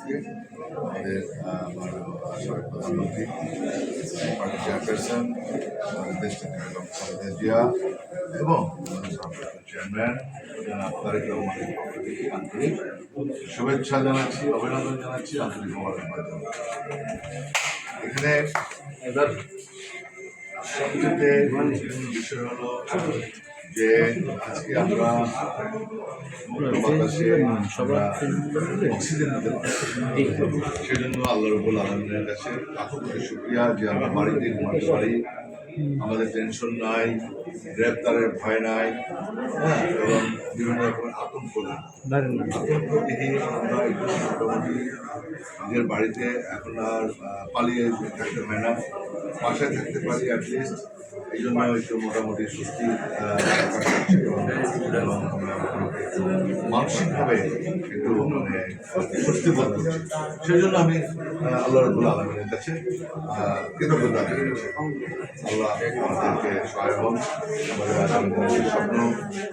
থেকে আমাদের সাবেক প্রধানমন্ত্রী, পার্টি চেয়ারপারসন, আমাদের দেশ খালেদা জিয়া এবং আমাদের সাবেক চেয়ারম্যান জনাব তারেক রহমানের পক্ষ থেকে আন্তরিক শুভেচ্ছা জানাচ্ছি, অভিনন্দন জানাচ্ছি, আন্তরিক মোবারকবাদ জানাচ্ছি। এখানে সবচেয়ে বিষয় হলো যে আজকে আমরা বাতাসে অক্সিজেন নিতে পারছি, সেজন্য আল্লাহ রাব্বুল আলামিনের কাছে লাখো কোটি শুকরিয়া যে আমরা বাড়িতে ঘুমাতে পারি, আমাদের টেনশন নাই, গ্রেপ্তারের ভয় নাই, হ্যাঁ, এবং বিভিন্ন রকমের আতঙ্ক নাই। আতঙ্কবিহীন আমরা একটু মোটামুটি নিজের বাড়িতে এখন আর পালিয়ে থাকতে হয় না, বাসায় থাকতে পারি অ্যাটলিস্ট। এই জন্য একটু মোটামুটি স্বস্তি এবং মানসিকভাবে একটু মানে স্বস্তি বোধ করছি। সেই জন্য আমি আল্লাহ রাব্বুল আলামিনের কাছে কৃতজ্ঞতা জানাচ্ছি। আল্লাহ আমাদেরকে সহায় হন, আমাদের আগামী দিনের যে স্বপ্ন,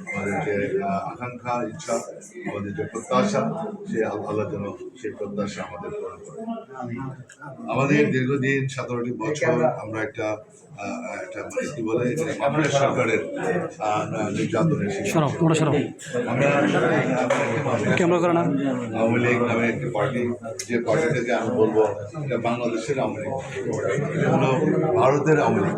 আমাদের যে আকাঙ্ক্ষা, ইচ্ছা, আমাদের যে প্রত্যাশা, সে আল্লাহ যেন সেই প্রত্যাশা আমাদের পূরণ করে। আমাদের দীর্ঘদিন 17টি বছর আমরা একটা মানে কি বলে মাফিয়া সরকারের নির্যাতনের শিকার। আওয়ামী লীগ নামে একটি পার্টি, যে পার্টি থেকে আমি বলবো এটা বাংলাদেশের আওয়ামী লীগ, এটা হলো ভারতের আওয়ামী লীগ।